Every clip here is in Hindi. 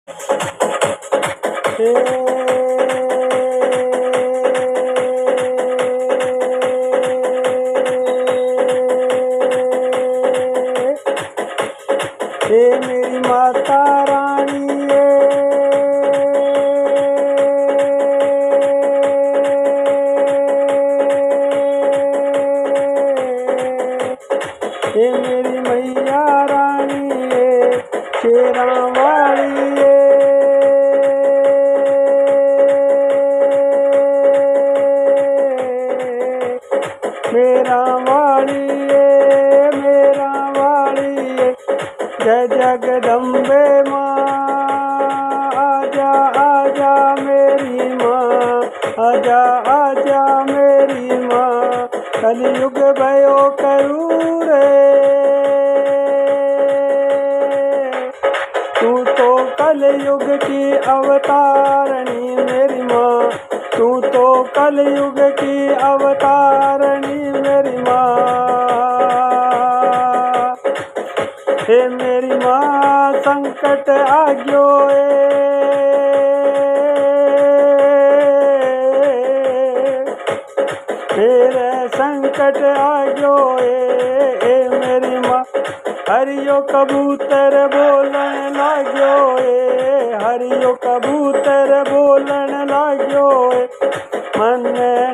हे मेरी माता रानी हे मेरी मैया रानी शेरा वाली मेरा वाली मेरा वाली जय जगदम्बे माँ आजा आजा मेरी माँ आजा आजा मेरी माँ कलयुग भयो करूँ रे तू तो कलयुग की अवतारणी मेरी माँ तू तो कलयुग की अवतारणी मेरी माँ हे मेरी माँ संकट आग्यो मेरे संकट आग्यो मेरी माँ हरियो कबूतर बोलन लाग्यो हरियो कबूतर बोलन लाग्यो मन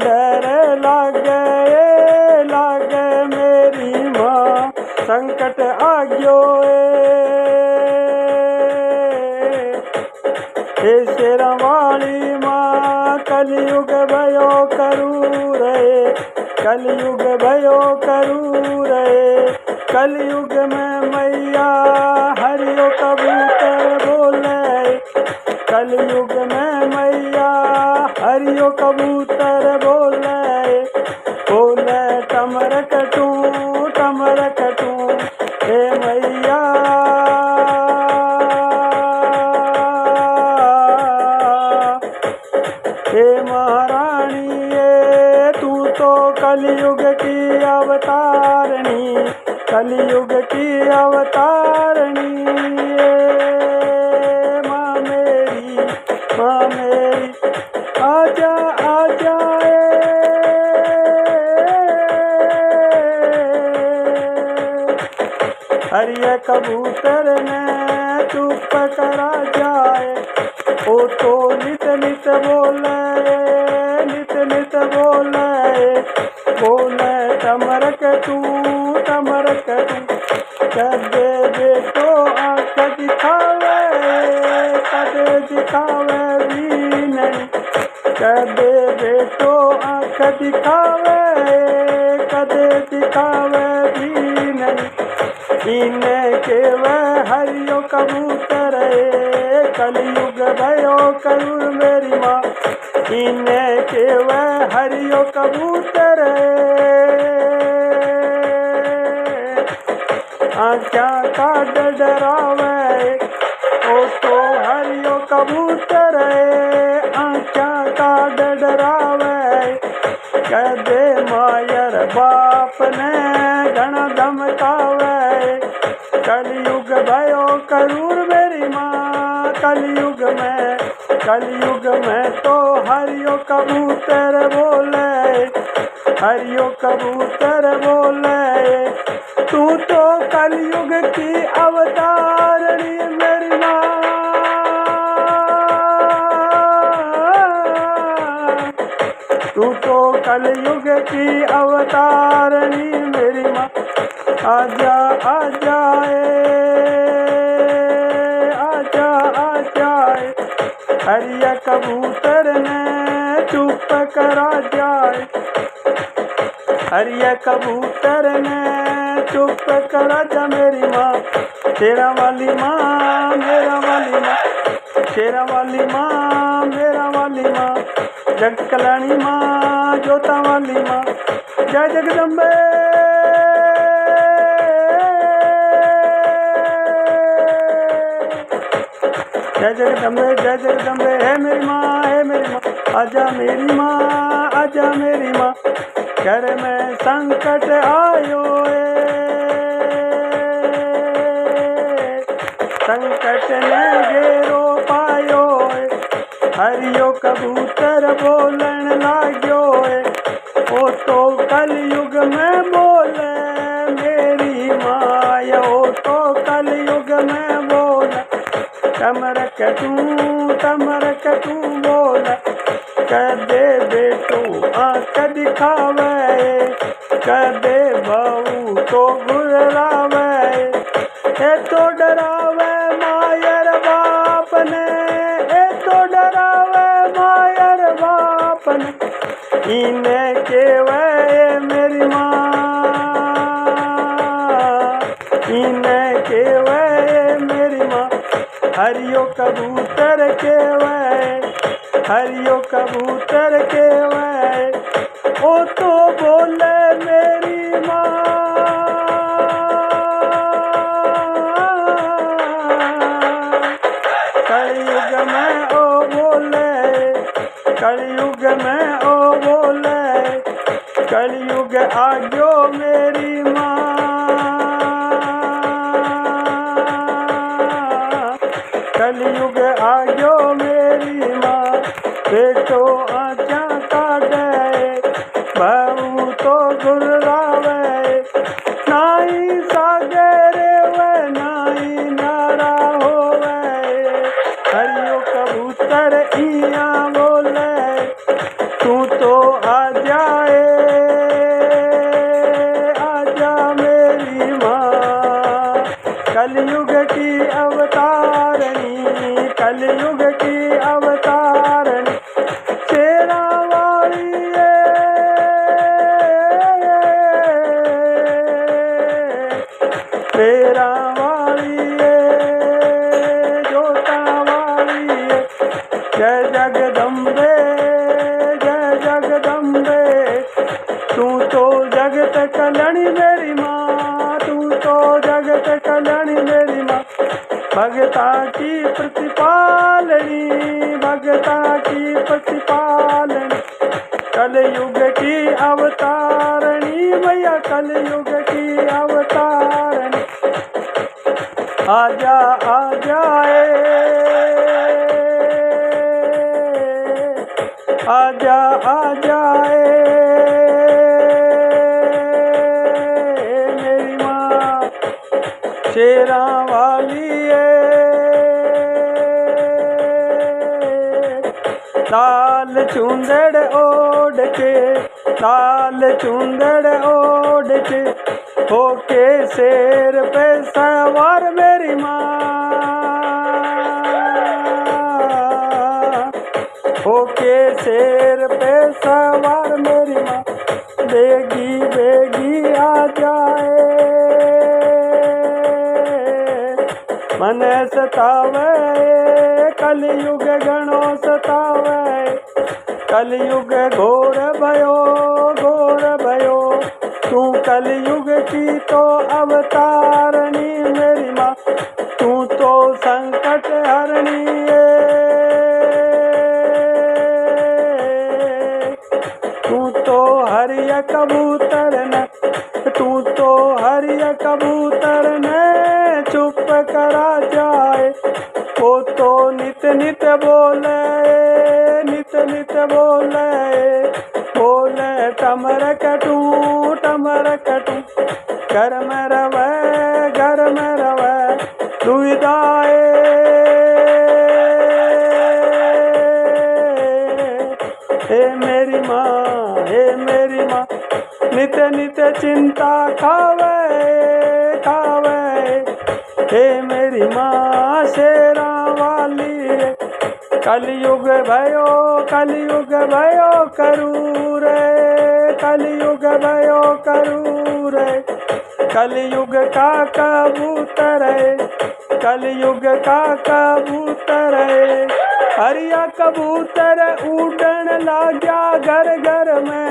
डर लागे लागे मेरी माँ संकट आग्यो हे शेरा वाली माँ कलयुग भयो करूँ रे कलयुग भयो करूँ रे कलयुग में मैया हरियो कबूतर बोले कलयुग में मैया हरियो कबूतर बोले बोले टमर कटूं हे मैया हे महारानी तू तो कलयुग की अवतारणी कलयुग की अवतारणी माँ मेरी आजा आजा हरिया कबूतर ने चुप करा जाए ओ तो नित नित बोले बोले टमरक तू कदे बेटो आँख दिखावे भी नहीं कदे बेटो आँख दिखावे भी नहीं इन्हें के वह हरियो कबूतर कलयुग भयो करूँ मेरी माँ इन्हें के वह हरियो कबूतर आँखा का डरावे ओ तो हरियो कबूतर आँखा का डरावे कदे मायर बाप ने घना धमकावे कलयुग भयो करूर मेरी माँ कलयुग में तो हरियो कबूतर बोले तू तो कलयुग की अवतारणी मेरी माँ तू तो कलयुग की अवतारणी मेरी माँ आजा आजा हरिया कबूतर ने चुप करा जाए हरिया कबूतर ने चुप करा जा मेरी माँ शेरा वाली माँ मेरा वाली माँ शेरा वाली माँ मेरा वाली माँ जग कल्याणी माँ जोता वाली माँ जय जगदम्बे जय जगदम्बे है मेरी माँ आजा मेरी माँ घर में संकट आयो संकट ने घेरो हरियो कबूतर बोलन लाग्यो है, ओ तो कलयुग में बोले मेरी माया, ओ तो कलयुग में बोले तमर कटू बोले कदे बेटो आँख दिखावे, कदे बहू तो गुर्रावे, ए तो डरावे मायर बाप ने, ए तो डरावे मायर बाप ने, इन्हें केवे मेरी माँ, इन्हें केवे मेरी माँ, हरियो कबूतर केवे, हरियो कबूतर केवे, ओ तो बोले मेरी माँ। कलयुग में ओ बोले, कलयुग में ओ बोले, कलयुग आग्यो मेरी माँ, कलयुग आग्यो मेरी माँ, बेटो आजा काटे बहू तो गुर्रावे, नाई सागरे वे नाई नारा होवे, हरियो कबूतर इया बोले तू तो आ जाए, आजा मेरी माँ, कलयुग की अवतारणी, कलयुग की अवतारणी, शेरा वाली शेरा वाली जोता वाली, जय जगदम्बे, जय जगदम्बे, तू तो जगत कल्याणी मेरी माँ, तू तो जगत कल्याणी मेरी माँ, भगता की प्रतिपालनी, भगता की प्रतिपालनी, कलयुग की अवतारणी मैया, कलयुग की अवतारणी, आजा आजा आजा आजा मेरी माँ, शेरा वाली लाल चुंदड़ ओढ़ के, लाल चुंदड़ ओढ़ के, होके शेर पे सवार मेरी माँ, होके शेर पे सवार मेरी माँ, बेगी बेगी आ जाए, मन सतावे कलयुग गणो सतावे, कलयुग घोर भयो, तू कलयुग की तो अवतारणी मेरी माँ, तू तो संकट हरणी तू तो हरिय कबूतर न, तू तो हरिय कबूतर ने चुप करा जाए, वो तो नित नित बोले, नित नित बोले, बोले टमर कटू घर में रवे दुविधाए, हे मेरी माँ, हे मेरी माँ, नित नित चिंता खावे, हे मेरी माँ शेरा वाली, कलयुग भयो करूर, कलयुग भयो करूर, कलयुग का कबूतर, कलयुग का कबूतर, हरिया कबूतर उड़न लाग्या घर घर में,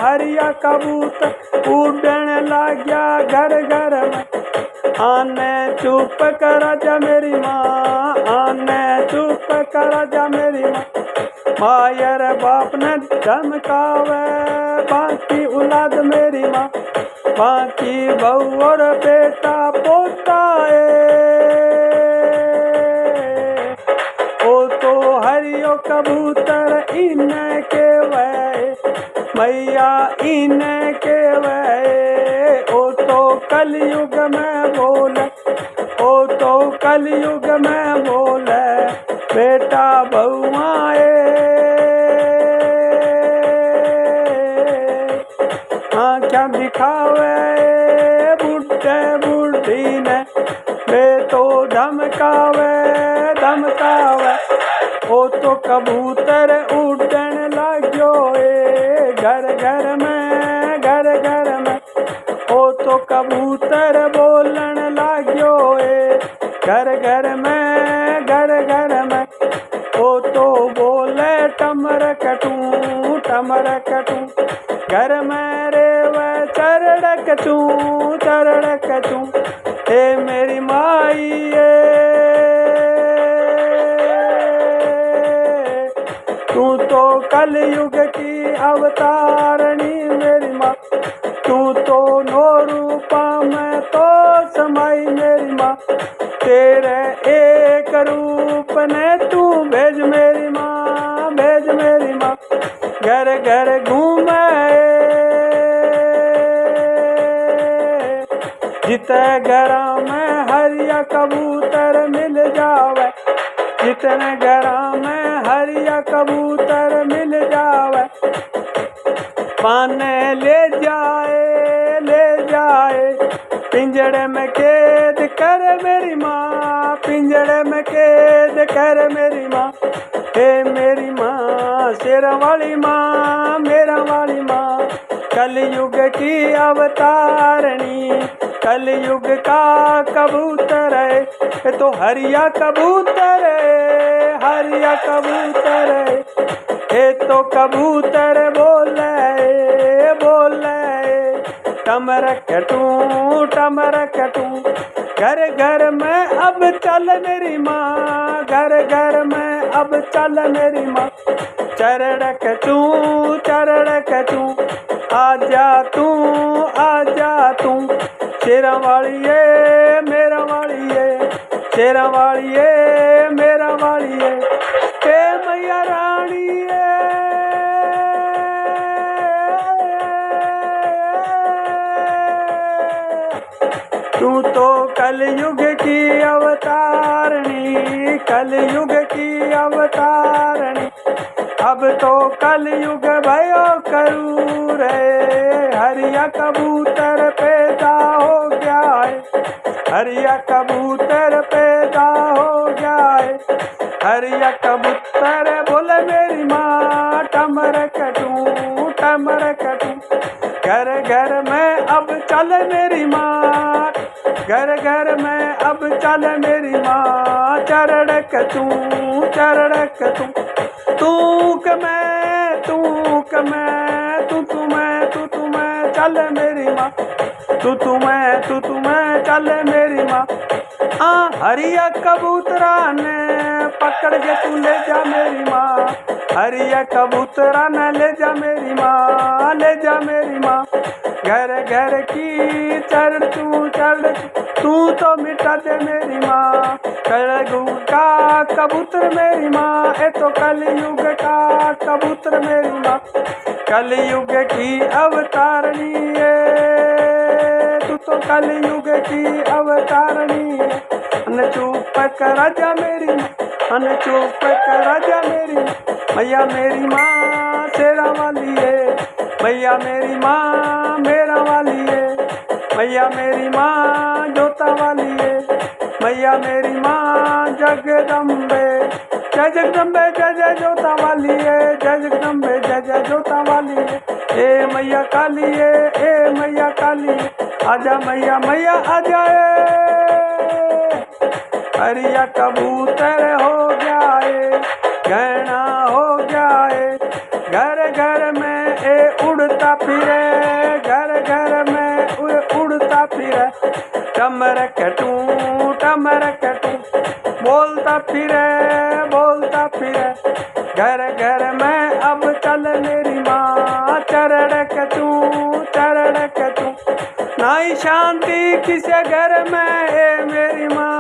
हरिया कबूतर उड़न लाग्या घर घर में, आने चुप कर जा मेरी माँ, आने चुप कर जा मेरी माँ, मायर बाप ने धमकावे बाकी औलाद मेरी माँ, बाकी बहू और बेटा पोता है, ओ तो हरियो भयो कबूतर इन्हें के वै मैया इन्हें के वै ओ तो कलयुग में बोले ओ तो कलयुग में बोले बेटा बहुआए आँखें दिखावे बुढ़े बुढ़ी ने वे तो धमकावे धमकावे ओ तो कबूतर उड़न लाग्यो घर घर में ओ तो कबूतर बोलन लाग्यो घर घर में ओ तो बोले टमर कटू घर में रे वह चरड़क चू हे मेरी माई तू तो कलयुग की अवतारणी मेरी माँ तू तो नो रूपा में तो समाई मेरी माँ तेरे एक रूप ने तू भेज मेरी माँ घर घर घूमे जिते घरा में हरिया कबूतर मिल जावे जितने घरा में हरिया कबूतर मिल जावे पाने ले जाए पिंजड़े में कैद कर मेरी माँ पिंजड़े में कैद कर मेरी माँ हे मेरी माँ शेरा वाली माँ मेरा वाली माँ कलयुग की अवतारणी कलयुग का कबूतर है ये तो हरिया कबूतर है ये तो कबूतर बोले टमर कटू घर घर में अब चल मेरी माँ घर घर में अब चल मेरी माँ चरड़क चू आजा तू शेरा वाली मेरा वाली शेरा वाली मेरा वाली हे मैया रानी तू तो कलयुग की अवतारणी अब तो कलयुग भयो करू रे हरिया कबूतर पैदा हो गया है हरिया कबूतर पैदा हो गया है हरिया कबूतर बोले मेरी माँ टमर कटू घर घर में अब चल मेरी माँ घर घर में अब चल मेरी माँ चरड़क तू तुम्हें चल मेरी माँ तू तुम्हें चल मेरी माँ हरिया कबूतरा ने पकड़ के तू ले जा मेरी माँ हरिया कबूतरा ने ले जा मेरी माँ घर घर की चढ़ तू तो मिटा दे मेरी माँ कलयुग का कबूतर मेरी माँ ये तो कलयुग का कबूतर मेरी माँ कलयुग की अवतारणी तू तो कलयुग की अवतारणी चुप कर राजा मेरी माँ चुप कर राजा मेरी मैया मेरी माँ शेरा वाली मैया मेरी माँ मेरा वाली मैया मेरी माँ जोता वाली मैया मेरी माँ जगदम्बे जय जगदम्बे जय जोता वाली जय जगदम्बे जय जोता वाली ए मैया काली ए मैया काली आजा मैया आजा हरिया कबूतर हो गया गहना हो गया घर घर में उड़ता फिरे घर घर में उड़ता फिरे टमर कटू बोलता फिरे घर घर में अब चल मेरी माँ चरड़क तू नाई शांति किसे घर में है मेरी माँ।